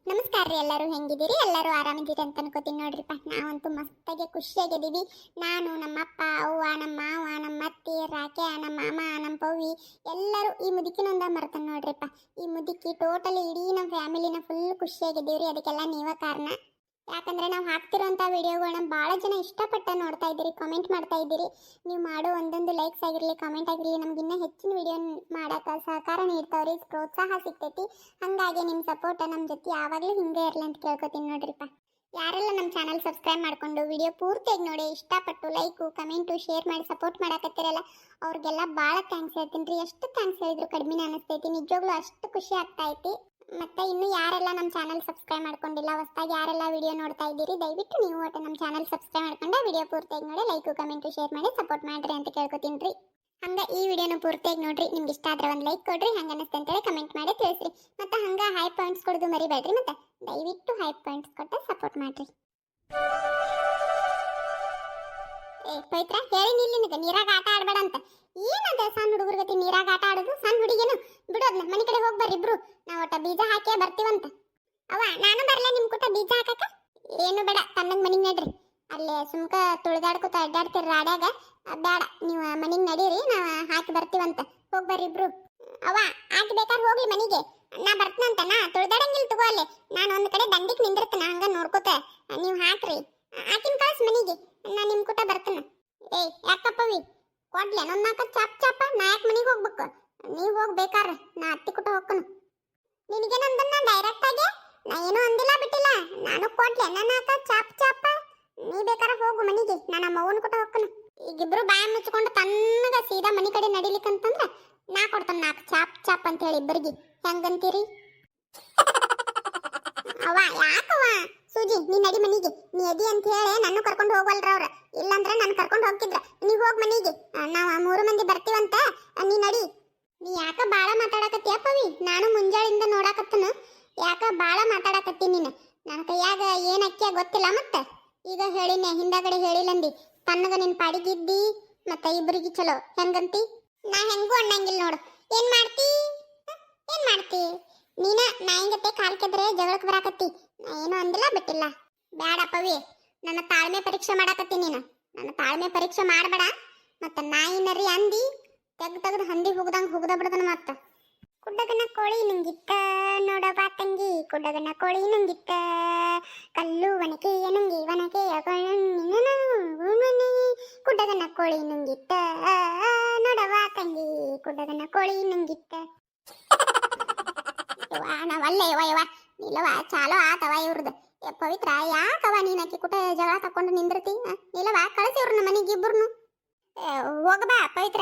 ನಮಸ್ಕಾರ ರೀ. ಎಲ್ಲರೂ ಹೆಂಗಿದ್ದೀರಿ? ಎಲ್ಲರೂ ಆರಾಮಿದ್ದೀರಿ ಅಂತ ಅನ್ಕೋತೀನಿ ನೋಡ್ರಿಪ್ಪ. ನಾವಂತೂ ಮಸ್ತಾಗಿ ಖುಷಿಯಾಗಿದ್ದೀವಿ. ನಾನು, ನಮ್ಮಪ್ಪ, ಅವ್ವ, ನಮ್ಮ ಮಾವ, ನಮ್ಮ ಅತ್ತಿ, ರಾಕೆ, ನಮ್ಮ ಮಾಮ, ನಮ್ಮ ಪವ್ವಿ ಎಲ್ಲರೂ ಈ ಮುದುಕಿನೊಂದ ಮರ್ತಾನೆ ನೋಡ್ರಿಪ್ಪ. ಈ ಮುದುಕಿ ಟೋಟಲಿ ಇಡೀ ನಮ್ಮ ಫ್ಯಾಮಿಲಿನ ಫುಲ್ ಖುಷಿಯಾಗಿದ್ದೀವಿ ರೀ. ಅದಕ್ಕೆಲ್ಲ ನೀವೇ ಕಾರಣ. ಯಾಕಂದರೆ ನಾವು ಹಾಕ್ತಿರೋಂಥ ವಿಡಿಯೋಗಳನ್ನ ಭಾಳ ಜನ ಇಷ್ಟಪಟ್ಟು ನೋಡ್ತಾ ಇದ್ದೀರಿ, ಕಮೆಂಟ್ ಮಾಡ್ತಾ ಇದ್ದೀರಿ. ನೀವು ಮಾಡೋ ಒಂದೊಂದು ಲೈಕ್ಸ್ ಆಗಿರಲಿ, ಕಮೆಂಟ್ ಆಗಿರಲಿ, ನಮಗಿನ್ನೂ ಹೆಚ್ಚಿನ ವಿಡಿಯೋ ಮಾಡೋಕೆ ಸಹಕಾರ ನೀಡ್ತಾವ್ರಿ, ಪ್ರೋತ್ಸಾಹ ಸಿಗ್ತೈತಿ. ಹಾಗಾಗಿ ನಿಮ್ಮ ಸಪೋರ್ಟ್ ನಮ್ಮ ಜೊತೆ ಯಾವಾಗಲೂ ಹಿಂಗೆ ಇರಲಿ ಅಂತ ಕೇಳ್ಕೊತೀನಿ ನೋಡ್ರಿಪ್ಪ. ಯಾರೆಲ್ಲ ನಮ್ಮ ಚಾನಲ್ ಸಬ್ಸ್ಕ್ರೈಬ್ ಮಾಡಿಕೊಂಡು ವಿಡಿಯೋ ಪೂರ್ತಿಯಾಗಿ ನೋಡಿ ಇಷ್ಟಪಟ್ಟು ಲೈಕು, ಕಮೆಂಟು, ಶೇರ್ ಮಾಡಿ ಸಪೋರ್ಟ್ ಮಾಡಕತ್ತಿರಲ್ಲ ಅವ್ರಿಗೆಲ್ಲ ಭಾಳ ಥ್ಯಾಂಕ್ಸ್ ಹೇಳ್ತೀನಿ ರೀ. ಎಷ್ಟು ಥ್ಯಾಂಕ್ಸ್ ಹೇಳಿದ್ರು ಕಡಿಮೆ ಅನಿಸ್ತೈತಿ. ನಿಜವಾಗ್ಲೂ ಅಷ್ಟು ಖುಷಿ ಆಗ್ತಾ ಐತಿ. ಮತ್ತೆ ಇನ್ನು ಯಾರೆಲ್ಲ ನಮ್ಮ ಚಾನಲ್ ಸಬ್ಸ್ಕ್ರೈಬ್ ಮಾಡ್ಕೊಂಡಿಲ್ಲ, ಹೊಸದಾಗಿ ಯಾರೆಲ್ಲ ವಿಡಿಯೋ ನೋಡ್ತಾ ಇದ್ದೀರಿ, ದಯವಿಟ್ಟು ನೀವು ಒಟ್ಟು ನಮ್ಮ ಚಾನಲ್ ಸಬ್ಸ್ಕ್ರೈಬ್ ಮಾಡ್ಕೊಂಡು ವಿಡಿಯೋ ಪೂರ್ತಿಯಾಗಿ ನೋಡಿ ಲೈಕು, ಕಮೆಂಟು, ಶೇರ್ ಮಾಡಿ ಸಪೋರ್ಟ್ ಮಾಡಿರಿ ಅಂತ ಕೇಳ್ಕೊತೀನಿ ರೀ. ಹಂಗೆ ಈ ವಿಡಿಯೋನ ಪೂರ್ತಿಯಾಗಿ ನೋಡ್ರಿ. ನಿಮ್ಗೆ ಇಷ್ಟ ಆದ್ರೆ ಒಂದು ಲೈಕ್ ಕೊಡ್ರಿ, ಹಂಗೆ ಅನ್ನಿಸ್ತೆ ಅಂತೇಳಿ ಕಮೆಂಟ್ ಮಾಡಿ ತಿಳಿಸ್ರಿ. ಮತ್ತು ಹಂಗೆ ಹೈ ಪಾಯಿಂಟ್ಸ್ ಕೊಡೋದು ಮರಿಬೇಡ್ರಿ. ಮತ್ತು ದಯವಿಟ್ಟು ಹೈ ಪಾಯಿಂಟ್ಸ್ ಕೊಟ್ಟು ಸಪೋರ್ಟ್ ಮಾಡಿರಿ. ಪವಿತ್ರ ಹೇಳಿ ನಿಲ್ಲಿನಗ ನೀರಾಗ ಆಟ ಆಡಬೇಡ ಅಂತ. ಏನದ ಸಣ್ಣ ಹುಡುಗರ ಗತಿ ನೀರಾಗ ಆಟ ಆಡೋದು? ಸಣ್ಣ ಹುಡುಗೇನು ಬಿಡೋದ್ನ. ಮನೆ ಕಡೆ ಹೋಗಿ ಬರ್ರಿ ಇಬ್ರು. ನಾವು ಒಟ್ಟ ಬೀಜ ಹಾಕೇ ಬರ್ತೀವಂತ. ಅವ್ವ ನಾನು ಬರಲ್ಲ ನಿಮ್ಮ ಕೂಟ ಬೀಜ ಹಾಕಕ್ಕ? ಏನು ಬೇಡ, ತನ್ನಂಗೆ ಮನೆಗೆ ನಡ್ರಿ. ಅಲ್ಲೇ ಸುಮ್ಕ ತುಳಿದಾಡ್ಕೊತ ಅಡ್ಡಾಡ್ತಿರ ರಾಡ್ಯಾಗ. ಬೇಡ, ನೀವು ಮನೆಗೆ ನಡೀರಿ, ನಾವು ಹಾಕಿ ಬರ್ತೀವಂತ. ಹೋಗಿ ಬರ್ರಿ ಇಬ್ರು. ಅವ್ವ ಹಾಕಿ ಬೇಕಾದ್ರೆ ಹೋಗ್ಲಿ ಮನೆಗೆ, ನಾ ಬರ್ತನಂತ. ನಾ ತುಳಿದಾಡಂಗಿಲ್ಲ ತಗೋ. ಅಲ್ಲೇ ನಾನು ಒಂದು ಕಡೆ ದಂಡಿಗೆ ನಿಂದಿರ್ತೇನೆ, ಹಂಗ ನೋಡ್ಕೋತ ನೀವು ಹಾಕ್ರಿ. ಹಾಕಿನ ಕಳ್ಸಿ ಮನೆಗೆ, ನಾ ನಿಮ್ಮ ಕೂಟ ಬರ್ತೇನೆ. ಯಾಕಪ್ಪವಿ ಕೊಡ್ಲೆ ನನ್ನ ನಾಕ ಚಾಪ್ ಚಾಪ? ನಾ ಯಾಕೆ ಮನೆಗೆ ಹೋಗ್ಬೇಕು? ನೀವು ಹೋಗ್ಬೇಕಾರ, ನಾ ಅತ್ತಿ ಕೂಟ ಹೋಗ್ಕನು. ನಿನಗೇನಂದನ್ನ ಡೈರೆಕ್ಟ್ ಆಗಿ? ನಾ ಏನೂ ಅಂದಿಲ್ಲ ಬಿಟ್ಟಿಲ್ಲ. ನಾನು ಕೊಡ್ಲೆ ನನ್ನ ನಾಕ ಚಾಪ್ ಚಾಪ? ನೀ ಬೇಕಾರ ಹೋಗು ಮನೆಗೆ, ನಾನು ನಮ್ಮ ಅವ್ವನ ಕೂಟ ಹೋಗ್ಕನು. ಈಗಿಬ್ರು ಬಾಯ ಮುಚ್ಕೊಂಡು ತನ್ನಗ ಸೀದಾ ಮನೆ ಕಡೆ ನಡಿಲಿಕ್ಕಂತಂದ್ರೆ ನಾ ಕೊಡ್ತಾನೆ ನಾಲ್ಕು ಚಾಪ್ ಚಾಪ್ ಅಂತ ಹೇಳಿ ಇಬ್ಬರಿಗೆ. ಹೆಂಗಂತೀರಿ? ಅವ್ವ ಯಾಕವ್ವ ಸೂಜಿ, ನೀ ನಡಿ ಮನೆಗೆ. ನೀ ಎದಿ ಅಂತ ಹೇಳಿ ನನ್ನ ಕರ್ಕೊಂಡು ಹೋಗಲ್ರ ಅವ್ರ. ಇಲ್ಲಾಂದ್ರೆ ನಾನು ಕರ್ಕೊಂಡು ಹೋಗ್ತಿದ್ರ. ನೀವ್ ಹೋಗ್ ಮನೆಗೆ, ನಾವು 3 ಮಂದಿ ಬರ್ತೀವಂತ. ನೀ ನಡಿ. ನೀ ಯಾಕ ಬಾಳ ಮಾತಾಡಕತ್ತೀಯ ಪವಿ? ನಾನು ಮುಂಜಾಳಿಂದ ನೋಡಾಕತ್ತನ. ಯಾಕ ಬಾಳ ಮಾತಾಡಕತ್ತಿ ನೀನು? ನನ್ನ ಕೈಯಾಗ ಏನ್ ಅಕ್ಕಿಯ ಗೊತ್ತಿಲ್ಲ. ಮತ್ತೆ ಈಗ ಹೇಳಿನೆ, ಹಿಂದಗಡೆ ಹೇಳಿಲ್ಲಂದಿ. ತನ್ನಗ ನಿನ್ ಪಾಡಿಗಿದ್ದಿ, ಮತ್ತ ಇಬ್ಬರಿಗೆ ಚಲೋ. ಹೆಂಗಂತಿ? ನಾ ಹೆಂಗೂ ಅನ್ನಂಗಿಲ್ಲ ನೋಡು. ಏನ್ ಮಾಡ್ತಿ? ಏನ್ ಮಾಡ್ತಿ ನೀನ? ನಾಯಿಗತ್ತೆ ಕಾಲ್ ಕೆದ್ರೆ ಜಗಳಕ್ಕೆ ಬರಾಕತ್ತಿ. ನಾ ಏನು ಅಂದಿಲ್ಲ ಬಿಟ್ಟಿಲ್ಲ. ಬ್ಯಾಡ ಪವಿ, ನನ್ನ ತಾಳ್ಮೆ ಪರೀಕ್ಷೆ ಮಾಡಾಕತ್ತಿ ನೀನು. ನನ್ನ ತಾಳ್ಮೆ ಪರೀಕ್ಷೆ ಮಾಡಬೇಡ. ಮತ್ತ ನಾಯಿ ನರಿ ಅಂದಿ ತೆಗ್ದು ಹಂದಿ ಹುಗ್ದ ಬಿಡದನ. ಮತ್ತ ಕುಡ್ಡಗನ ಕೋಳಿ ನುಂಗಿತ್ತ ನೋಡಬಾ ತಂಗಿ, ಕುಡ್ಡಗನ ಕೋಳಿ ನುಂಗಿತ್ತ ಕಲ್ಲು ವನಕೆಯ ನುಂಗಿ ವನಕೆಯ ಕುಡ್ಡಗನ ಕೋಳಿ ನುಂಗಿತ್ತ ನೋಡವಾ ತಂಗಿ, ಕುಡ್ಡಗನ ಕೋಳಿ ನುಂಗಿತ್ತ. ನಾವಲ್ಲೇ ಯವ್ವ ನಿಲ್ಲವ, ಚಾಲೋ ಆತವ ಇವ್ರದ್ದು. ಪವಿತ್ರ ಯಾಕವ ನೀನ್ ಅಕ್ಕಿ ಕೂಟ ಜಗಳ ತಕೊಂಡು ನಿಂದಿರ್ತಿ? ನಿಲ್ಲವ, ಕಳಿಸಿ ಇವ್ರನ್ನ ಮನೆಗೆ ಇಬ್ಬರನ್ನು. ಹೋಗಬಾ ಪವಿತ್ರ.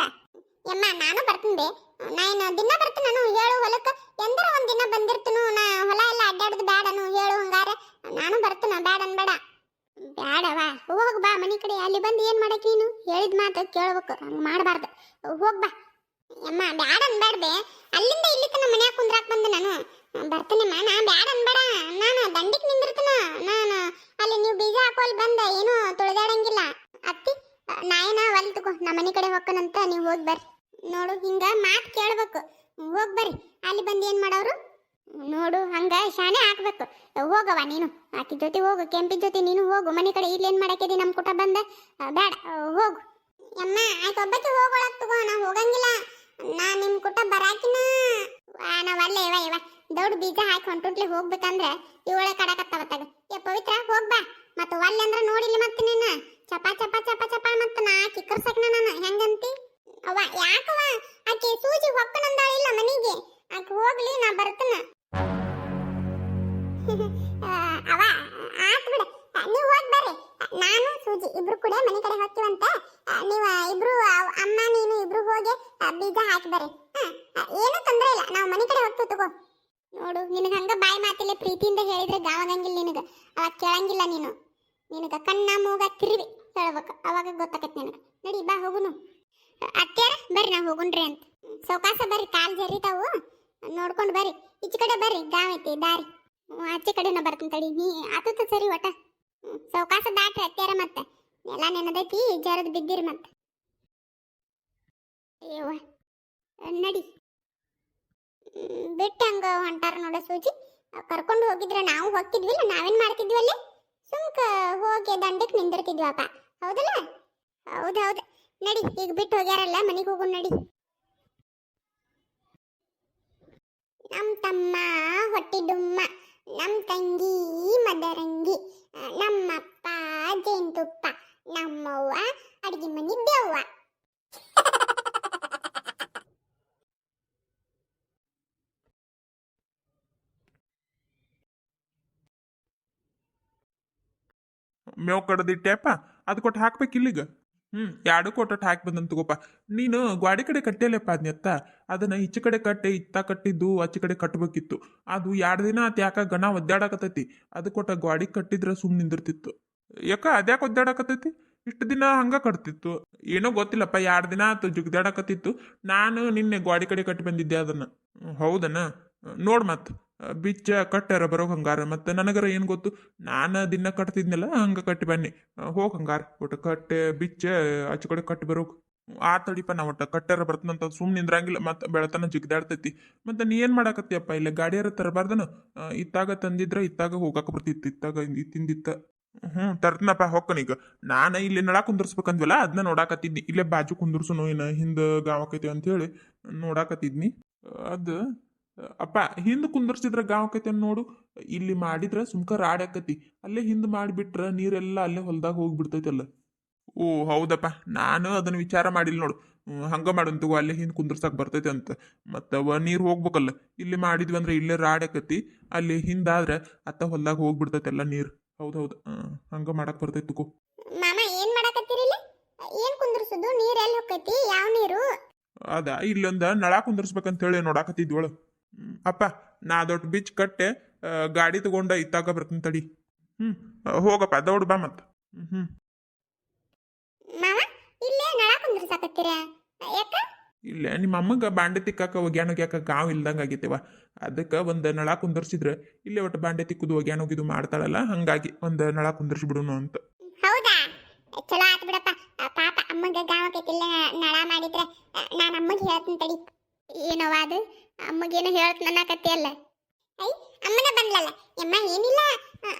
ಯಮ್ಮ ನಾನು ಬರ್ತೀನಿ. ನಾ ಏನು ದಿನ ಬರ್ತೀನಿ? ನಾನು ಹೇಳು ಹೊಲಕ್ಕೆ ಎಂದರ ಒಂದ್ ದಿನ ಬಂದಿರ್ತನು. ನಾ ಹೊಲ ಎಲ್ಲ ಅಡ್ಡಾಡುದು ಬೇಡನು ಹೇಳು. ಹಂಗಾರೆ ನಾನು ಬರ್ತೀನ, ಬೇಡ ಅನ್ಬೇಡ. ಬೇಡವ, ಹೋಗ್ಬಾ ಮನೆ ಕಡೆ. ಅಲ್ಲಿ ಬಂದು ಏನ್ ಮಾಡಕ್ ನೀನು? ಹೇಳಿದ ಮಾತು ಕೇಳ್ಬೇಕು, ಹಂಗ ಮಾಡಬಾರ್ದು. ಹೋಗ್ಬಾ ಯಮ್ಮ. ಬ್ಯಾಡ ಅನ್ಬೇಡ್ದೆ. ಅಲ್ಲಿಂದ ಇಲ್ಲಿ ತನ ಮನ್ಯಾಗ ಕುಂದ್ರಾಕ್ ಬಂದೆ ನಾನು. ಬರ್ತೀನಮ್ಮ, ನಾ ಬ್ಯಾಡ ಅನ್ಬೇಡ. ನಾನು ದಂಡಿಗೆ ನಿಂದಿರ್ತನ. ನಾನು ಅಲ್ಲಿ ನೀವು ಬೀಜ ಹಾಕೋಲ್ ಬಂದ ಏನು ತುಳಿದಾಡಂಗಿಲ್ಲ. ಅತ್ತಿ ನಾಯಿನ ಒಲ್ ತಗೋ, ನಾ ಮನೆ ಕಡೆ ಹೋಗ್ಕನಂತ. ನೀವು ಹೋಗಿ ಬರ್ರಿ. ನೋಡು, ಹಿಂಗ ಮಾತು ಕೇಳ್ಬೇಕು. ಹೋಗಿ ಬರ್ರಿ. ಅಲ್ಲಿ ಬಂದು ಏನ್ ಮಾಡೋರು ನೋಡು. ಹಂಗ ಶಾನೆ ಹಾಕ್ಬೇಕು. ಹೋಗವ ನೀನು, ಆಕಿ ಜೊತೆ ಹೋಗು, ಕೆಂಪಿ ಜೊತೆ ನೀನು ಹೋಗು ಮನೆ ಕಡೆ. ಇಲ್ಲಿ ಏನ್ ಮಾಡಾಕಿದಿ ನಮ್ಮ ಕೂಟ ಬಂದ? ಬೇಡ, ಹೋಗು. ಯಮ್ಮ ಆಯ್ತು, ಒಬ್ಬಕ್ಕೆ ಹೋಗೊಳಕ್ ತಗೋ. ನಾ ಹೋಗಂಗಿಲ್ಲ. ನಾ ನಿಮ್ ಕೂಟ ಬರಾಕಿನ. ನಾವಲ್ಲೇ ಇವ ದೊಡ್ಡ ಬೀಜ ಹಾಕಿ ಹೊಂಟುಂಟ್ಲಿ ಹೋಗ್ಬೇಕಂದ್ರೆ ಇವಳೆ ಕಡಕತ್ತವತ್ತಾಗ. ಪವಿತ್ರ ಹೋಗ್ಬಾ. ಮತ್ತ ಒಲ್ಲೆ ಅಂದ್ರ ನೋಡಿಲಿ ಮತ್ತೆ ನೀನು ಚಪ ಚಪ ಚಪ ಚಪ ಮತ್ತ ನಾ ಕಿಕ್ಕರ್ಸಕ್ನ ನಾನು. ಹೆಂಗಂತಿ? ಅವ್ವ ಯಾಕವ? ಆಕೆ ಸೂಜಿ ಹೊಕ್ಕನಂದಾಳಿಲ್ಲ ಮನೆಗೆ. ಆಕೆ ಹೋಗ್ಲಿ, ನಾ ಬರ್ತನ. ಅವ ಆತ್ ಬಿಡ, ನೀವು ಹೋಗಿ ಬರ್ರಿ. ನಾನು ಸೂಜಿ ಇಬ್ರು ಕೂಡ ಮನೆ ಕಡೆ ಹೋಗ್ತೀವಂತ. ನೀವು ಇಬ್ರು ಅಮ್ಮ ನೀನು ಇಬ್ರು ಹೋಗಿ ಬೀಜ ಹಾಕಿ ಬರ್ರಿ. ಏನು ತೊಂದರೆ ಇಲ್ಲ, ನಾವು ಮನೆ ಕಡೆ ಹೋಗ್ತೀವಿ ತಗೋ. ನೋಡು, ನಿನಗೆ ಹಂಗ ಬಾಯಿ ಮಾತಿಲ್ಲ ಪ್ರೀತಿಯಿಂದ ಹೇಳಿದ್ರೆ ಗಾವಾಗಂಗಿಲ್ಲ ನಿನಗೆ. ಅವಾಗ ಕೇಳಂಗಿಲ್ಲ ನೀನು. ನಿನಗೆ ಕಣ್ಣ ಮೂಗ ತಿರುವಿ ಹೇಳ್ಬೇಕು, ಅವಾಗ ಗೊತ್ತಾಕತ್ ನಿನಗೆ. ನಡಿ ಬಾ ಹೋಗುನು. ಅತ್ಯಾರ ಬರ್ರಿ, ನಾವು ಹೋಗುಣ್ರಿ ಅಂತ. ಸೌಕಾಸ ಬರ್ರಿ, ಕಾಲ್ ಜರಿತಾವು, ನೋಡ್ಕೊಂಡು ಬರ್ರಿ. ಈಚೆ ಕಡೆ ಬರ್ರಿ, ಗಾವ ಐತಿ ದಾರಿ. ಆಚೆ ಕಡೆನ ಬರ್ತೀನಿ ತಡಿ. ನೀ ಆತತ ಸರಿ ಒಟ್ಟ. ಸೌಕಾಸ ದಾಟ್ರಿ ಅತ್ಯಾರ. ಮತ್ತೆ ಎಲ್ಲ ನೆನದೈತಿ, ಜರದ್ ಬಿದ್ದಿರಿ ಮತ್ತೆ. ಅಯ್ಯವ್ವ ನಡಿ. ಬಿಟ್ಟು ಹಂಗ ಹೊಂಟಾರ ನೋಡ ಸೂಜಿ. ಕರ್ಕೊಂಡು ಹೋಗಿದ್ರೆ ನಾವು ಹೋಗ್ತಿದ್ವಿಲ್ಲ, ನಾವೇನ್ ಮಾಡ್ತಿದ್ವಿ ಅಲ್ಲಿ? ಸುಮ್ಕ ಹೋಗಿ ದಂಡಕ್ಕೆ ನಿಂದಿರ್ತಿದ್ವಪ್ಪ, ಹೌದಲ್ಲ? ಹೌದೌದು. ನಡಿ, ಈಗ ಬಿಟ್ಟು ಹೋಗ್ಯಾರಲ್ಲ, ಮನೆಗೆ ಹೋಗು ನಡಿ. ನಮ್ ತಮ್ಮ ಹೊಟ್ಟಿಡುಮ್ಮ, ನಮ್ ತಂಗಿ ಮದರಂಗಿ, ನಮ್ಮಪ್ಪ ಜೇನ್ತುಪ್ಪ, ನಮ್ಮವ್ವ ಅಡಿಗೆ ಮನಿ ದೆವ್ವ. ಮೇವ್ ಕಡ್ದಿಟ್ಟೆಪ್ಪ, ಅದು ಕೊಟ್ಟು ಹಾಕ್ಬೇಕಿಲ್ಲೀಗ. ಎರಡು ಕೊಟ್ಟು ಹಾಕಿ ಬಂದಂತ ತಗೋಪ. ನೀನು ಗ್ವಾಡಿ ಕಡೆ ಕಟ್ಟಿಯಲ್ಲಪ್ಪ ಅದ್ನೆತ್ತ, ಅದನ್ನ ಈಚೆ ಕಡೆ ಕಟ್ಟೆ ಇತ್ತ ಕಟ್ಟಿದ್ದು ಆಚೆ ಕಡೆ ಕಟ್ಟಬೇಕಿತ್ತು. ಅದು 2 ದಿನ ಆತ ಯಾಕ ಗಣ ಒದ್ದಾಡಕತ್ತೈತಿ, ಅದು ಕೊಟ್ಟ ಗ್ವಾಡಿ ಕಟ್ಟಿದ್ರೆ ಸುಮ್ಮನೆ ನಿಂದಿರ್ತಿತ್ತು. ಯಾಕ ಅದ್ಯಾಕೆ ಒದ್ದಾಡಕತ್ತೈತಿ? ಇಷ್ಟು ದಿನ ಹಂಗ ಕಟ್ತಿತ್ತು. ಏನೋ ಗೊತ್ತಿಲ್ಲಪ್ಪ, 2 ದಿನ ಆತು ಜುಗ್ದಾಡಕತ್ತಿತ್ತು. ನಾನು ನಿನ್ನೆ ಗ್ವಾಡಿ ಕಡೆ ಕಟ್ಟಿ ಬಂದಿದ್ದೆ ಅದನ್ನ. ಹೌದನ? ನೋಡ್ ಮತ್ ಬಿಚ್ಚ ಕಟ್ಟಾರ ಬರೋ ಹಂಗಾರ. ಮತ್ತೆ ನನಗರ ಏನು ಗೊತ್ತು, ನಾನು ದಿನ ಕಟ್ತಿದ್ನಲ್ಲ ಹಂಗ ಕಟ್ಟಿ ಬನ್ನಿ. ಹೋಗ್ ಹಂಗಾರ ಒಟ್ಟು ಕಟ್ಟೆ ಬಿಚ್ಚ ಆಚೆ ಕಡೆ ಕಟ್ಟಿ ಬರೋಕ್. ಆ ತಡಿಪ ನಾ ಒಟ್ಟ ಕಟ್ಟಾರ ಬರ್ತನಂತ ಸುಮ್ಮನೆ ನಿಂದ್ರಂಗಿಲ್ಲ, ಮತ್ತೆ ಬೆಳತನ ಜಿಗ್ದಾಡ್ತೈತಿ. ಮತ್ತೆ ನೀ ಏನ್ ಮಾಡಾಕತ್ತಿಯಪ್ಪ? ಇಲ್ಲ ಗಾಡಿಯಾರ ತರಬಾರ್ದನ? ಇತ್ತಾಗ ತಂದಿದ್ರ ಇತ್ತಾಗ ಹೋಗಾಕ ಬರ್ತಿತ್ತು, ಇತ್ತಾಗ ತಿಂದಿತ್ತ. ತರ್ತನಪ್ಪ, ಹೊಕ್ಕನೀಗ. ನಾನು ಇಲ್ಲಿ ನಳ ಕುಂದರ್ಸ್ಬೇಕಂದ್ವಲ್ಲ, ಅದನ್ನ ನೋಡಾಕತ್ತಿದ್ನಿ. ಇಲ್ಲೇ ಬಾಜು ಕುಂದರ್ಸುನು ಏನ ಹಿಂದ ಗಾವಕೈತಿ ಅಂತ ಹೇಳಿ ನೋಡಾಕತ್ತಿದ್ನಿ. ಅದು ಅಪ್ಪ, ಹಿಂದ್ ಕುಂದರ್ಸಿದ್ರ ಗಾವಕೈತಿ ಅಂತ ನೋಡು. ಇಲ್ಲಿ ಮಾಡಿದ್ರ ಸುಮ್ಕ ರಾಡಾಕತಿ. ಅಲ್ಲೇ ಹಿಂದ್ ಮಾಡಿಬಿಟ್ರ ನೀರೆಲ್ಲ ಅಲ್ಲೇ ಹೊಲ್ದಾಗ ಹೋಗ್ಬಿಡ್ತೈತಲ್ಲ. ಓ ಹೌದಪ್ಪ, ನಾನು ಅದನ್ನ ವಿಚಾರ ಮಾಡಿಲ್ಲ ನೋಡು. ಹಂಗ ಮಾಡಂತಗೋ, ಅಲ್ಲೇ ಹಿಂದ್ ಕುಂದರ್ಸಕ್ ಬರ್ತೈತೆ ಅಂತ. ಮತ್ತ ನೀರ್ ಹೋಗ್ಬೇಕಲ್ಲ, ಇಲ್ಲಿ ಮಾಡಿದ್ವಿ ಅಂದ್ರೆ ಇಲ್ಲೇ ರಾಡಾಕತಿ. ಅಲ್ಲಿ ಹಿಂದಾದ್ರೆ ಅತ್ತ ಹೊಲ್ದಾಗ ಹೋಗ್ಬಿಡ್ತೈತೆಲ್ಲ ನೀರ್. ಹೌದೌದು, ಹಂಗ ಮಾಡಕ್ ಬರ್ತೈತಿ ತಗೋ. ಮಾಮ ಏನ್ ಮಾಡಕತ್ತೀರಿಲ್ಲ? ಏನ್ ಕುಂದ್ರಸುದು? ನೀರ್ ಎಲ್ಲಿ ಹೋಗೈತಿ? ಯಾವ ನೀರು? ಅದ ಇಲ್ಲೊಂದ ನಳ ಕುಂದರ್ಸ್ಬೇಕಂತ ಹೇಳಿ ನೋಡಾಕತ್ತಿದ್ವಳು. ಅಪ್ಪ, ನಾ ದೊಡ್ಡ ಬಿಚ್ ಕಟ್ಟೆ ಗಾಡಿ ತಗೊಂಡ ಇತ್ತಾಗ ಬರ್ತೀನಿ ತಡಿ. ಹೋಗಪ್ಪ, ದೌಡ್ ಬಾ ಮತ್ತ. ಮಾಮ ಇಲ್ಲೇ ನಳ ಕುಂದ್ರಸಾಕತ್ತೀರ? ಯಾಕ? ಇಲ್ಲೇ ನಿಮ್ಮ ಅಮ್ಮಗ ಬಾಂಡೆ ತಿಕ್ಕಾಕ ಒಗ್ಯಾನೋಗ್ಯಾಕ ಗಾವ್ ಇಲ್ದಂಗ ಆಗೈತಿವ. ಅದಕ್ಕೆ ಒಂದು ನಳ ಕುಂದರ್ಸಿದ್ರೆ ಇಲ್ಲೇ ಒಟ್ಟು ಬಾಂಡೆ ತಿಕ್ಕುದು ಒಗ್ಯಾನೋಗಿದು ಮಾಡ್ತಾಳಲ್ಲ, ಹಂಗಾಗಿ ಒಂದು ನಳ ಕುಂದರ್ಸಿಬಿಡುನು ಅಂತ. ಹೌದಾ? ಚಲೋ ಆತ್ ಬಿಡಪ್ಪ. ಪಾಪ ಅಮ್ಮಗ ಗಾವಕೈತಿಲ್ಲ ನಳ ಮಾಡಿದ್ರೆ. ನಾನು ಅಮ್ಮಗೆ ಹೇಳ್ತೀನಿ ತಡಿ. ಏನವ ಅದು? ಅಮ್ಮಗೇನು ಹೇಳ್ತ ನನ್ನಕತ್ತಿಯಲ್ಲ? ಐ, ಅಮ್ಮನ ಬಂದ್ಲಲ್ಲ. ಯಮ್ಮ ಏನಿಲ್ಲ,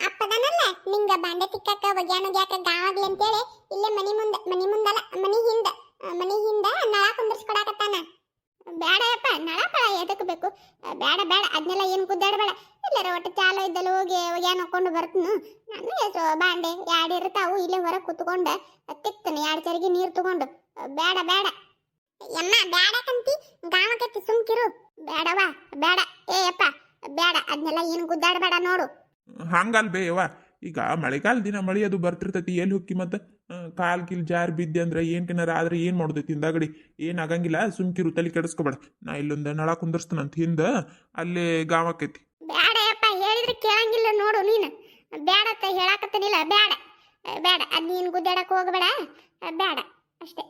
ಅಪ್ಪದನಲ್ಲ ನಿಂಗ ಬಾಂಡೆ ತಿಕ್ಕಾಕ ಒಗ್ಯಾನೋಗ್ಯಾಕ ಗಾವಾಗ್ಲಿ ಅಂತೇಳಿ ಇಲ್ಲೇ ಮನಿ ಮುಂದಲ್ಲ ಮನಿ ಹಿಂದ ನಳ ಕುಂದರ್ಸ್ಕೊಡಾಕತ್ತಾನ. ಬೇಡಪ್ಪ, ನಳ ಪಳ ಎದಕ್ ಬೇಕು? ಬೇಡ ಅದನ್ನೆಲ್ಲ ಏನು ಗುದ್ದಾಡಬೇಡ. ಎಲ್ಲರ ಒಟ್ಟು ಚಾಲು ಇದ್ದಲ್ಲ ಹೋಗಿ ಒಗ್ಯಾನ ಹಾಕೊಂಡು ಬರ್ತೀನಿ. ನಾನು ಎಷ್ಟು ಬಾಂಡೆ 2 ಇರ್ತಾವು, ಇಲ್ಲೇ ಹೊರಗೆ ಕುತ್ಕೊಂಡು ತಿಕ್ತೀನಿ 2 ಚರಿಗೆ ನೀರು ತಗೊಂಡು. ಬೇಡ ಯಮ್ಮ, ಬೇಡಕಂತಿ ಗಾವಕತ್ತಿ, ಸುಮ್ಕಿರು. ಬೇಡವಾ? ಬೇಡ. ಅಪ್ಪ ಬೇಡ, ಅದನ್ನೆಲ್ಲ ಏನು ಗುದ್ದಾಡಬೇಡ ನೋಡು. ಹಂಗಲ್ ಬೇಯವ್ವ, ಈಗ ಮಳೆಗಾಲ ದಿನ ಮಳಿ ಅದು ಬರ್ತಿರ್ತೈತಿ, ಎಲ್ಲಿ ಹೊಕ್ಕಿ ಮತ್ತೆ ಕಾಲ್ ಕಿಲ್ ಜಾರ್ ಬಿದ್ದೆ ಅಂದ್ರೆ ಏನ್ಕಿನಾರ ಆದ್ರೆ ಏನ್ ಮಾಡ್ದೈತಿ ಹಿಂದಾಗಡಿ? ಏನ್ ಆಗಂಗಿಲ್ಲ, ಸುಮ್ಕಿರು, ತಲೆ ಕೆಡಿಸ್ಕೊಬೇಡ. ನಾ ಇಲ್ಲೊಂದು ನಳ ಕುಂದರ್ಸ್ತನಂತ ಹಿಂದ, ಅಲ್ಲೇ ಗಾವಕೈತಿ. ಬೇಡಪ್ಪ, ಹೇಳಿದ್ರೆ ಕೇಳಂಗಿಲ್ಲ ನೋಡು ನೀನು. ಬೇಡತ್ತ ಹೇಳಾಕತ್ತನಿಲ್ಲ. ಬೇಡ ಅದ್ ನೀನು ಗುದ್ದಾಡಕ್ ಹೋಗಬೇಡ. ಬೇಡ ಅಷ್ಟೇ.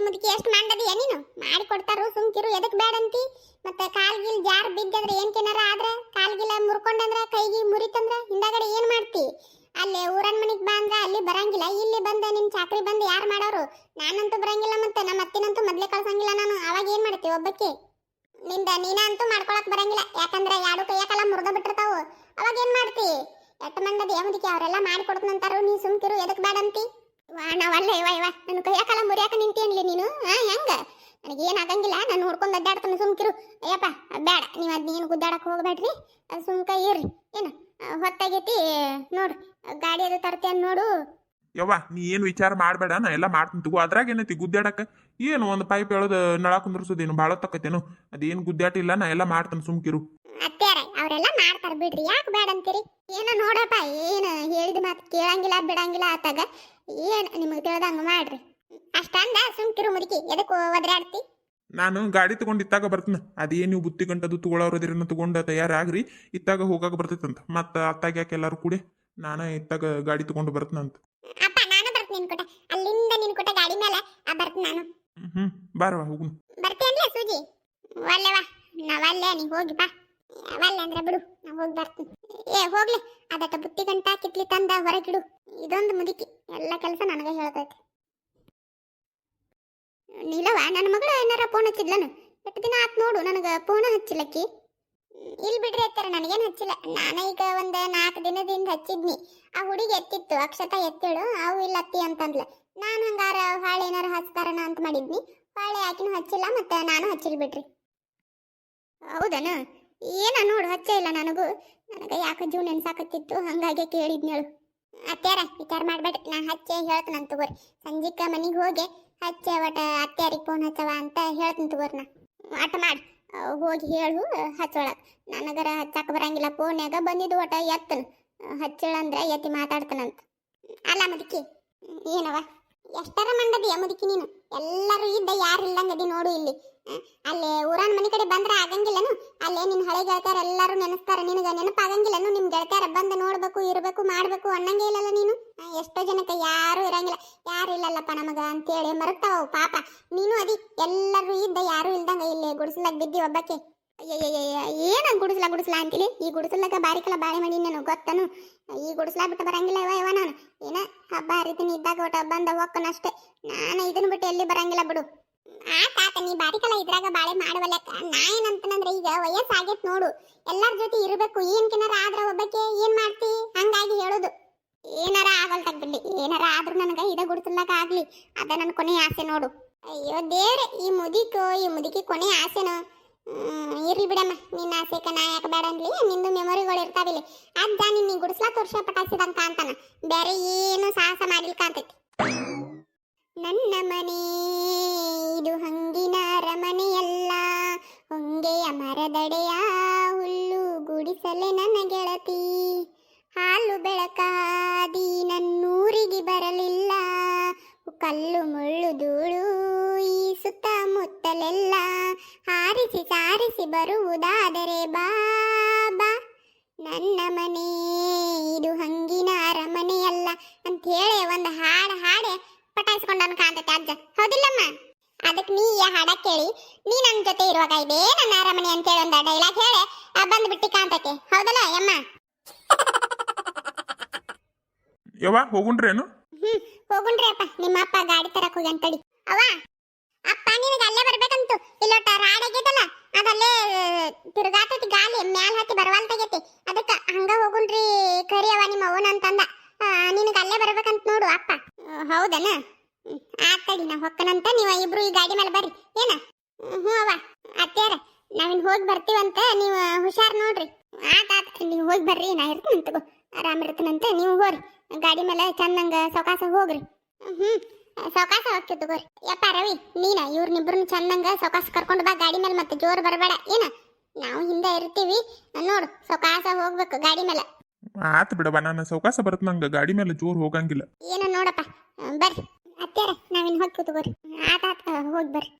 ಮುದುಕಿ ಎಷ್ಟು ಮಂಡದಿಯ ನೀನು? ಮಾಡಿ ಕೊಡ್ತಾರು, ಸುಮ್ಕಿರು. ಎದಕ್ ಬೇಡಂತಿ? ಮತ್ತೆ ಕಾಲ್ಗಿಲ್ ಜಾರ್ ಬಿದ್ದಂದ್ರೆ ಏನ್ಕೇನಾರ ಆದ್ರೆ, ಕಾಲ್ಗಿಲ್ಲ ಮುರ್ಕೊಂಡಂದ್ರ ಕೈಗಿ ಮುರಿತಂದ್ರ ಹಿಂದಾಗಡೆ ಏನ್ ಮಾಡ್ತಿ? ಅಲ್ಲೇ ಊರನ್ ಮನಿಗ್ ಬಾ ಅಂದ್ರ ಅಲ್ಲಿ ಬರಂಗಿಲ್ಲ, ಇಲ್ಲಿ ಬಂದ ನಿನ್ ಚಾಕ್ರಿ ಬಂದು ಯಾರು ಮಾಡೋರು? ನಾನಂತೂ ಬರಂಗಿಲ್ಲ, ಮತ್ತೆ ನಮ್ಮ ಅತ್ತಿನಂತೂ ಮೊದ್ಲೇ ಕಳ್ಸಂಗಿಲ್ಲ ನಾನು. ಅವಾಗ ಏನ್ ಮಾಡ್ತಿ ಒಬ್ಬಕ್ಕೆ? ನೀನ ಅಂತೂ ಮಾಡ್ಕೊಳಕ್ ಬರಂಗಿಲ್ಲ, ಯಾಕಂದ್ರೆ 2 ಕೈಯಾಕಲ್ಲ ಮುರ್ದ ಬಿಟ್ಟಿರ್ತಾವು. ಅವಾಗ ಏನ್ ಮಾಡ್ತಿ? ಎಟ್ಟು ಮಂದದ ಮುದುಕಿ ಅವರೆಲ್ಲ ಮಾಡಿ ಕೊಡ್ತಂತಾರು, ನೀ ಸುಮ್ಕಿರು. ಎದಕ್ ಬೇಡಂತಿ? ನಾವಲ್ಲ ಇವ ನನ್ನ ಕೈಯಾಕಲ್ಲ ಮುರಿಯಾಕ ನಿಂತೇನ್ಲಿ ನೀನು? ಹೆಂಗ? ನನಗೇನು ಆಗಂಗಿಲ್ಲ, ನಾನು ನೋಡ್ಕೊಂಡು ಅಡ್ಡಾಡ್ತಾನೆ, ಸುಮ್ಕಿರು. ಅಯ್ಯಪ್ಪ ಬೇಡ, ನೀವು ಅದ್ನೇನು ಗುದ್ದಾಡಕ್ ಹೋಗ್ಬೇಡ್ರಿ, ಸುಮ್ಕ ಇರ್ರಿ. ಏನು ಹೊತ್ತಾಗೈತಿ ನೋಡು, ಗಾಡಿ ಅದು ತರ್ತೇನೆ ನೋಡು. ಯವ್ವ, ನೀ ಏನು ವಿಚಾರ ಮಾಡಬೇಡ, ನಾ ಎಲ್ಲ ಮಾಡ್ತೀನಿ ತಗೋ. ಅದ್ರಾಗ ಏನೈತಿ ಗುದ್ದಾಡಕ್ಕೆ? ಏನು ಒಂದು ಪೈಪ್ ಎಳೋದು ನಳ ಕುಂದ್ರಸೋದೇನು ಭಾಳ ತಕ್ಕತ್ತೇನು? ಅದೇನು ಗುದ್ದಾಟ ಇಲ್ಲ, ನಾ ಎಲ್ಲ ಮಾಡ್ತಾನೆ, ಸುಮ್ಕಿರು. ಅತ್ಯಾರ ಅವರೆಲ್ಲ ಮಾಡ್ತಾರ ಬಿಡ್ರಿ, ಯಾಕೆ ಬೇಡ ಅಂತೀರಿ? ಏನೋ ನೋಡಪ್ಪ, ಏನು ಹೇಳಿದ ಮಾತು ಕೇಳಂಗಿಲ್ಲ ಬಿಡಂಗಿಲ್ಲ ಆತಾಗ. ಏನು ನಿಮಗೆ ತಿಳಿದಂಗ ಮಾಡ್ರಿ ಅಷ್ಟಂದ. ಸುಮ್ಕಿರು ಮುದುಕಿ, ಎದಕ್ಕೆ ಒದ್ರಾಡ್ತಿ? ನಾನು ಗಾಡಿ ತಗೊಂಡು ಇತ್ತಾಗ ಬರ್ತೀನಿ. ಅದೇನು ನೀವು ಬುತ್ತಿ ಗಂಟದು ತಗೊಳ್ಳೋರದಿರನ್ನ ತಗೊಂಡು ತಯಾರಾಗ್ರಿ, ಇತ್ತಾಗ ಹೋಗಾಕ ಬರ್ತೈತಂತ. ಮತ್ತೆ ಅತ್ತಾಗ ಯಾಕೆ ಎಲ್ಲರೂ ಕೂಡಿ ನಾನು ಇತ್ತಾಗ ಗಾಡಿ ತಗೊಂಡು ಬರ್ತೀನಂತ. ಅಪ್ಪ ನಾನು ಬರ್ತೀನಿ ನಿನ್ ಕೊಟ್ಟ, ಅಲ್ಲಿಂದ ನಿನ್ ಕೊಟ್ಟ ಗಾಡಿ ಮೇಲೆ ಬರ್ತೀನಿ ನಾನು. ಬಾರವಾ ಹೋಗುನು. ಬರ್ತೀಯನ್ಲ ಸೂಜಿ? ಒಲ್ಲೆವಾ, ನಾವಲ್ಲೇ, ನೀ ಹೋಗಿ ಬಾ. ಅವಲ್ಲ ಅಂದ್ರೆ ಬಿಡು, ನಾ ಹೋಗಿ ಬರ್ತೀನಿ. ಹೋಗ್ಲಿ, ಅದಕ್ಕ ಬುತ್ತಿ ಗಂಟ ಕಿತ್ಲಿ ತಂದ ಹೊರಗಿಡು. ಇದೊಂದು ಮುದುಕಿ ಎಲ್ಲ ಕೆಲಸ ನನಗೆ ಹೇಳ್ತೈತೆ. ನೀಲವ, ನನ್ನ ಮಗಳು ಏನಾರ ಫೋನ್ ಹಚ್ಚಿದ್ಲನು? ಎಷ್ಟು ದಿನ ಆತ್ ನೋಡು ನನಗೆ ಫೋನ್ ಹಚ್ಚಿಲ್ಲಕ್ಕಿ. ಇಲ್ಲಿ ಬಿಡ್ರಿ ಅತ್ತಾರ, ನನಗೇನು ಹಚ್ಚಿಲ್ಲ. ನಾನು ಈಗ ಒಂದು 4 ದಿನದಿಂದ ಹಚ್ಚಿದ್ನಿ. ಆ ಹುಡುಗಿ ಎತ್ತಿತ್ತು, ಅಕ್ಷತಾ ಎತ್ತೇಳು, ಅವು ಇಲ್ಲ ಅತ್ತಿ ಅಂತಂದ್ಲ. ನಾನು ಹಂಗಾರ ಹಾಳೆ ಏನಾರ ಹಚ್ತಾರನ ಅಂತ ಮಾಡಿದ್ನಿ. ಹಾಳೆ ಆಕಿನೂ ಹಚ್ಚಿಲ್ಲ, ಮತ್ತೆ ನಾನು ಹಚ್ಚಿಲ್ ಬಿಡ್ರಿ. ಹೌದನ? ಏನ ನೋಡು ಹಚ್ಚೇ ಇಲ್ಲ ನನಗೂ. ನನಗೆ ಯಾಕೆ ಜೀವ ನೆನ್ಸಾಕತ್ತಿತ್ತು, ಹಂಗಾಗಿ ಕೇಳಿದ್ನೇಳು. ಅತ್ಯಾರ ವಿಚಾರ ಮಾಡ್ಬೇಡ್ರಿ, ನಾ ಹಚ್ಚೆ ಹೇಳ್ತೇನೆ ತಗೋರಿ. ಸಂಜಿಕ ಮನೆಗೆ ಹೋಗಿ ಹಚ್ಚೆ ಒಟ ಅತ್ಯಾರಿಗೆ ಫೋನ್ ಹಚ್ಚವ ಅಂತ ಹೇಳ್ತೀನಿ ತಗೋರಿ. ನಾ ಆಟ ಮಾಡಿ ಹೋಗಿ ಹೇಳು ಹಚ್ಚೊಳಗೆ. ನನಗರ ಹಚ್ಚಕ್ಕೆ ಬರಂಗಿಲ್ಲ, ಫೋನ್ಯಾಗ ಬಂದಿದ್ದು ಒಟ ಎತ್ತನು ಹಚ್ಚಳಂದ್ರೆ ಎತ್ತಿ ಮಾತಾಡ್ತಾನಂತ. ಅಲ್ಲ ಮುದುಕಿ, ಏನವ ಎಷ್ಟರ ಮಂಡದಿಯ ಮುದುಕಿ ನೀನು? ಎಲ್ಲರೂ ಇದ್ದ ಯಾರು ಇಲ್ಲಂಗದಿ ನೋಡು ಇಲ್ಲಿ. ಅಲ್ಲೇ ಊರನ್ ಮನೆ ಕಡೆ ಬಂದ್ರೆ ಆಗಂಗಿಲ್ಲನು? ಅಲ್ಲೇ ನಿನ್ನ ಹಳೆ ಗೆಳತಾರ ಎಲ್ಲರೂ ನೆನೆಸ್ತಾರ, ನಿನಗೆ ನೆನಪಾಗಂಗಿಲ್ಲನು? ನಿಮ್ ಗೆಳತಾರ ಬಂದು ನೋಡ್ಬೇಕು, ಇರಬೇಕು, ಮಾಡ್ಬೇಕು ಅನ್ನಂಗೆ ಇಲ್ಲಲ್ಲ ನೀನು? ಎಷ್ಟೋ ಜನಕ್ಕೆ ಯಾರು ಇರಂಗಿಲ್ಲ, ಯಾರು ಇಲ್ಲಲ್ಲಪ್ಪ ನಮಗ ಅಂತೇಳಿ ಮರುತ್ತಾವ ಪಾಪ. ನೀನು ಅದಿ ಎಲ್ಲರೂ ಇದ್ದ ಯಾರು ಇಲ್ದಂಗ ಇಲ್ಲಿ ಗುಡಿಸಲಾಗ ಬಿದ್ದಿ ಒಬ್ಬಕ್ಕೆ. ಏನ ಗುಡಿಸ್ಲಾ ಅಂತೀಲಿ? ಈ ಗುಡಿಸಲಾಗ ಬಾರಿಕಲ್ಲ ಬಾಳೆ ಮಾಡಿ ನಾನು ಗೊತ್ತನು? ಈ ಗುಡಿಸ್ಲಾ ಬಿಟ್ಟು ಬರಂಗಿಲ್ಲ ಇವ ನಾನು. ಏನ ಹಬ್ಬ ಹರಿತೀನಿ ಇದ್ದಾಗ ಒಟ್ಟ ಬಂದ ಹೋಕ್ಕನಷ್ಟೇ. ನಾನು ಇದನ್ನ ಬಿಟ್ಟು ಎಲ್ಲಿ ಬರಂಗಿಲ್ಲ ಬಿಡು. ಆತ ನೀ ಬಾರಿಕಲ್ಲ ಇದ್ರಾಗ ಬಾಳೆ ಮಾಡುವಲ್ಲಕ್ಕ. ನಾ ಏನಂತನಂದ್ರೆ ಈಗ ವಯಸ್ಸಾಗೈತ್ ನೋಡು, ಎಲ್ಲರ ಜೊತೆ ಇರಬೇಕು. ಏನ್ಕಿನಾರ ಆದ್ರ ಒಬ್ಬಕ್ಕೆ ಏನ್ ಮಾಡ್ತಿ? ಹಂಗಾಗಿ ಹೇಳುದು. ಏನಾರ ಆಗಲ್ ತಗ್ಬಿಡ್ಲಿ, ಏನಾರ ಆದ್ರೂ ನನಗ ಇದ ಗುಡಿಸಲಾಗ ಆಗ್ಲಿ, ಅದ ನನ್ನ ಕೊನೆ ಆಸೆ ನೋಡು. ಅಯ್ಯೋ ದೇವ್ರೆ, ಈ ಮುದುಕಿ ಕೊನೆ ಆಸೆನು. ಇರ್ಲಿ ಬಿಡಮ್ಮ, ನಿನ್ನ ಆಸೆಕ ನಾ ಯಾಕೆ ಬೇಡ ಅನ್ಲಿ? ನಿಂದು ಮೆಮೊರಿಗಳು ಇರ್ತಾವಿಲ್ಲಿ. ಅಜ್ಜ ನಿನ್ನ ಗುಡಿಸ್ಲಾ ತೋರ್ಷ ಪಟಾಯಿಸಿದಂಗ ಕಾಂತಾನ, ಬೇರೆ ಏನು ಸಾಹಸ ಮಾಡಿಲ್ ಕಾಂತೈತಿ. ನನ್ನ ಮನೆ ಇದು ಹಂಗಿನ ಅರಮನೆಯಲ್ಲ, ಹೊಂಗೆಯ ಮರದಡೆಯ ಹುಲ್ಲು ಗುಡಿಸಲೆ ನನ್ನ ಗೆಳತಿ. ಹಾಲು ಬೆಳಕಾದಿ ನನ್ನೂರಿಗೆ ಬರಲಿಲ್ಲ, ಕಲ್ಲು ಮುಳ್ಳು ಧೂಳು ಈ ಸುತ್ತಮುತ್ತಲೆಲ್ಲ. ಹಾರಿಸಿ ಸಾರಿಸಿ ಬರುವುದಾದರೆ ಬಾಬಾ, ನನ್ನ ಮನೆ ಇದು ಹಂಗಿನ ಅರಮನೆಯಲ್ಲ ಅಂತ ಹೇಳಿ ಒಂದು ಹಾಡೆ ಪಟಾಯಿಸ್ಕೊಂಡನ್ ಕಾಂತೈತೆ ಅಜ್ಜ, ಹೌದಿಲ್ಲಮ್ಮ? ಅದಕ್ಕೆ ನೀ ಹಾಡ ಕೇಳಿ ನೀ ನನ್ನ ಜೊತೆ ಇರುವಾಗ ಇದೇ ನನ್ನ ಅರಮನೆ ಅಂತ ಹೇಳಿ ಒಂದು ಡೈಲಾಗ್ ಹೇಳಿ ಬಂದ್ಬಿಟ್ಟಿ ಕಾಂತೈತೆ, ಹೌದಲ್ಲ ಯಮ್ಮ? ಯವ್ವ ಹೋಗುಣ್ರೇನು? ಹೋಗುಣ್ರಿ ಅಪ್ಪ. ನಿಮ್ಮ ಅಪ್ಪ ಗಾಡಿ ತರಕ್ ಹೋಗಿ ಅಂತಡಿ. ಅವ್ವ ಅಪ್ಪ ನಿನಗೆ ಅಲ್ಲೇ ಬರ್ಬೇಕಂತು. ಇಲ್ಲೊಟ್ಟ ರಾಡ್ ಆಗೈತಲ್ಲ, ಅದಲ್ಲೇ ತಿರುಗಾತೈತಿ, ಗಾಳಿ ಮ್ಯಾಲ ಹತ್ತಿ ಬರವಾಲ್ತಾಗೈತಿ. ಅದಕ್ಕ ಹಂಗ ಹೋಗುಣ್ರಿ ಕರಿ ಅವ ನಿಮ್ಮ ಅವನ ಅಂತಂದ. ನಿನಗೆ ಅಲ್ಲೇ ಬರ್ಬೇಕಂತ ನೋಡು ಅಪ್ಪ. ಹೌದನ? ಆತಡಿ, ನಾ ಹೊಕ್ಕನಂತ, ನೀವು ಇಬ್ರು ಈ ಗಾಡಿ ಮೇಲೆ ಬರ್ರಿ ಏನ? ಹ್ಞೂ ಅವ್ವ ಅತ್ಯಾರ, ನಾವಿನ್ ಹೋಗಿ ಬರ್ತೀವಂತ, ನೀವು ಹುಷಾರ್ ನೋಡ್ರಿ. ಆತ ನೀವು ಹೋಗಿ ಬರ್ರಿ, ನಾ ಇರ್ತೀನಂತ, ಆರಾಮ್ ಇರ್ತೀನಂತ. ನೀವು ಹೋರಿ ಗಾಡಿ ಮೇಲೆ ಚಂದಂಗ ಸೌಕಾಸ ಹೋಗ್ರಿ. ಸೌಕಾಸ ಹೋಗ್ತಿ ತಗೋರಿ. ಯಪ್ಪ ರವಿ, ನೀನ ಇವ್ರನ್ನಿಬ್ರನ್ನ ಚಂದಂಗ ಸೌಕಾಸ ಕರ್ಕೊಂಡು ಬಾ ಗಾಡಿ ಮೇಲೆ, ಮತ್ತೆ ಜೋರ್ ಬರಬೇಡ ಏನ? ನಾವು ಹಿಂದೆ ಇರ್ತೀವಿ ನೋಡು, ಸೌಕಾಸ ಹೋಗ್ಬೇಕು ಗಾಡಿ ಮೇಲೆ. ಆತ ಬಿಡವ, ನಾನು ಸೌಕಾಸ ಬರತ್, ನಂಗೆ ಗಾಡಿ ಮೇಲೆ ಜೋರ್ ಹೋಗಂಗಿಲ್ಲ. ಏನ ನೋಡಪ್ಪ, ಬರ್ರಿ ಅತ್ಯಾರ, ನಾವಿನ್ ಹೋಗ್ತೀವಿ ತಗೋರಿ. ಆತ ಹೋಗಿ ಬರ್ರಿ.